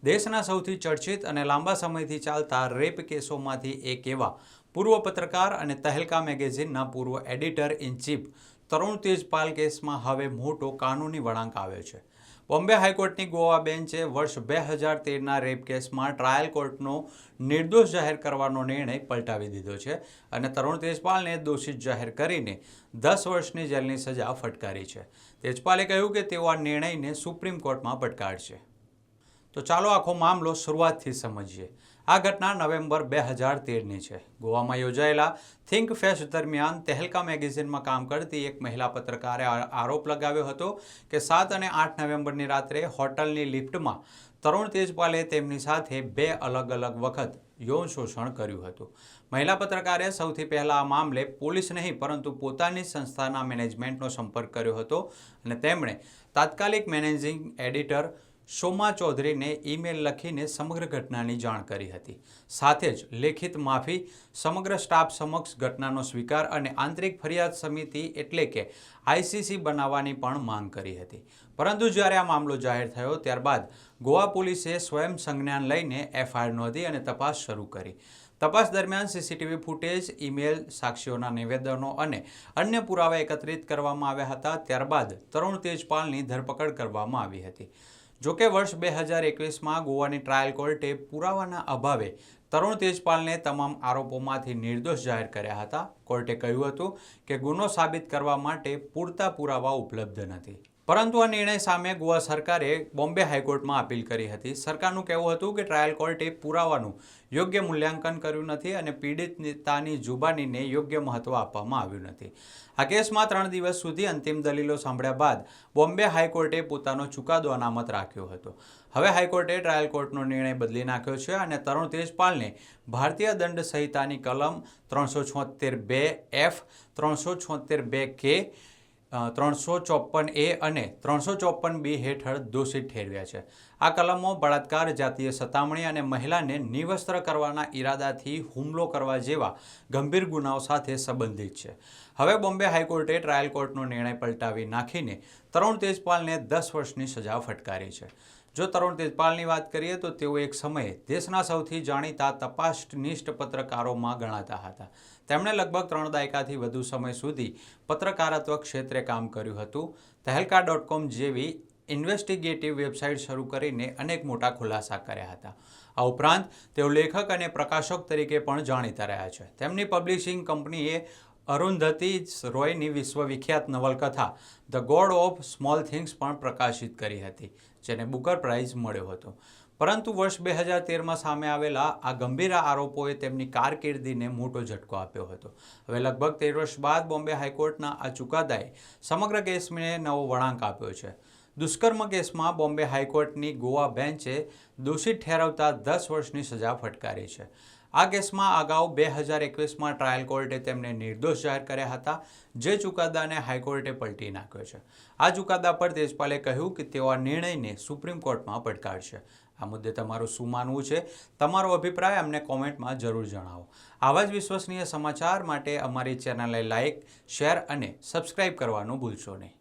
દેશના સૌથી ચર્ચિત અને લાંબા સમયથી ચાલતા રેપ કેસોમાંથી એક એવા પૂર્વ પત્રકાર અને તહેલકા મેગેઝિનના પૂર્વ એડિટર ઇન ચીફ તરુણ તેજપાલ કેસમાં હવે મોટો કાનૂની વળાંક આવ્યો છે. બોમ્બે હાઈકોર્ટની ગોવા બેન્ચે વર્ષ 2013ના રેપ કેસમાં ટ્રાયલ કોર્ટનો નિર્દોષ જાહેર કરવાનો નિર્ણય પલટાવી દીધો છે અને તરુણ તેજપાલને દોષિત જાહેર કરીને 10 વર્ષની જેલની સજા ફટકારી છે. તેજપાલે કહ્યું કે તેઓ આ નિર્ણયને સુપ્રીમ કોર્ટમાં પડકારશે. તો ચાલો આખો મામલો શરૂઆતથી સમજીએ. આ ઘટના નવેમ્બર 2013ની છે. ગોવામાં યોજાયેલા થિંક ફેસ્ટ દરમિયાન તહેલકા મેગેઝિનમાં કામ કરતી એક મહિલા પત્રકારે આરોપ લગાવ્યો હતો કે 7 અને 8 નવેમ્બરની રાત્રે હોટલની લિફ્ટમાં તરુણ તેજપાલે તેમની સાથે 2 અલગ અલગ વખત યૌન શોષણ કર્યું હતું. મહિલા પત્રકારે સૌથી પહેલાં આ મામલે પોલીસ નહીં પરંતુ પોતાની સંસ્થાના મેનેજમેન્ટનો સંપર્ક કર્યો હતો અને તેમણે તાત્કાલિક મેનેજિંગ એડિટર સોમા ચૌધરીને ઈમેલ લખીને સમગ્ર ઘટનાની જાણ કરી હતી. સાથે જ લેખિત માફી, સમગ્ર સ્ટાફ સમક્ષ ઘટનાનો સ્વીકાર અને આંતરિક ફરિયાદ સમિતિ એટલે કે ICC બનાવવાની પણ માંગ કરી હતી. પરંતુ જ્યારે આ મામલો જાહેર થયો ત્યારબાદ ગોવા પોલીસે સ્વયં સંજ્ઞાન લઈને FIR નોંધી અને તપાસ શરૂ કરી. તપાસ દરમિયાન CCTV ફૂટેજ, ઈમેલ, સાક્ષીઓના નિવેદનો અને અન્ય પુરાવા એકત્રિત કરવામાં આવ્યા હતા. ત્યારબાદ તરુણ તેજપાલની ધરપકડ કરવામાં આવી હતી. જોકે વર્ષ 2021માં ગોવાની ટ્રાયલ કોર્ટે પુરાવાના અભાવે તરુણ તેજપાલને તમામ આરોપોમાંથી નિર્દોષ જાહેર કર્યા હતા. કોર્ટે કહ્યું હતું કે ગુનો સાબિત કરવા માટે પૂરતા પુરાવા ઉપલબ્ધ નથી. પરંતુ આ નિર્ણય સામે ગોવા સરકારે બોમ્બે હાઈકોર્ટમાં અપીલ કરી હતી. સરકારનું કહેવું હતું કે ટ્રાયલ કોર્ટે પુરાવાનું યોગ્ય મૂલ્યાંકન કર્યું નથી અને પીડિત નેતાની જુબાનીને યોગ્ય મહત્વ આપવામાં આવ્યું નથી. આ કેસમાં 3 દિવસ સુધી અંતિમ દલીલો સાંભળ્યા બાદ બોમ્બે હાઈકોર્ટે પોતાનો ચુકાદો અનામત રાખ્યો હતો. હવે હાઈકોર્ટે ટ્રાયલ કોર્ટનો નિર્ણય બદલી નાખ્યો છે અને તરુણ તેજપાલને ભારતીય દંડ સંહિતાની કલમ 376(2)F, 376(2)K, 354A અને 354B હેઠળ દોષિત ઠેરવ્યા છે. આ કલમો બળાત્કાર, જાતીય સતામણી અને મહિલાને નિવસ્ત્ર કરવાના ઈરાદાથી હુમલો કરવા જેવા ગંભીર ગુનાઓ સાથે સંબંધિત છે. હવે બોમ્બે હાઈકોર્ટે ટ્રાયલ કોર્ટનો નિર્ણય પલટાવી નાખીને તરુણ તેજપાલને 10 વર્ષની સજા ફટકારી છે. જો તરુણ તેજપાલની વાત કરીએ તો તેઓ એક સમયે દેશના સૌથી જાણીતા તપાસનિષ્ઠ પત્રકારોમાં ગણાતા હતા. તેમણે લગભગ 3 દાયકાથી વધુ સમય સુધી પત્રકારત્વ ક્ષેત્રે કામ કર્યું હતું. તહેલકા.com જેવી ઇન્વેસ્ટિગેટિવ વેબસાઇટ શરૂ કરીને અનેક મોટા ખુલાસા કર્યા હતા. આ ઉપરાંત તેઓ લેખક અને પ્રકાશક તરીકે પણ જાણીતા રહ્યા છે. તેમની પબ્લિશિંગ કંપનીએ અરુંધતી રોયની વિશ્વવિખ્યાત નવલકથા the God of small things પણ પ્રકાશિત કરી હતી, જેને બુકર પ્રાઇઝ મળ્યો હતો. પરંતુ વર્ષ 2013માં સામે આવેલા આ ગંભીર આરોપોએ તેમની કારકિર્દીને મોટો ઝટકો આપ્યો હતો. હવે લગભગ 13 વર્ષ બાદ બોમ્બે હાઈકોર્ટના આ ચુકાદાએ સમગ્ર કેસને નવો વળાંક આપ્યો છે. દુષ્કર્મ કેસમાં બોમ્બે હાઈકોર્ટની ગોવા બેન્ચે દોષિત ઠેરવતા 10 વર્ષની સજા ફટકારી છે. આ કેસમાં અગાઉ 2021માં ટ્રાયલ કોર્ટે તેમને નિર્દોષ જાહેર કર્યા હતા, જે ચુકાદાને હાઈકોર્ટે પલટી નાખ્યો છે. આ ચુકાદા પર તેજપાલે કહ્યું કે તેઓ આ નિર્ણયને સુપ્રીમ કોર્ટમાં પડકારશે. આ મુદ્દે તમારું શું માનવું છે? તમારો અભિપ્રાય અમને કોમેન્ટમાં જરૂર જણાવો. આવા જ વિશ્વસનીય સમાચાર માટે અમારી ચેનલને લાઇક, શેર અને સબસ્ક્રાઇબ કરવાનું ભૂલશો નહીં.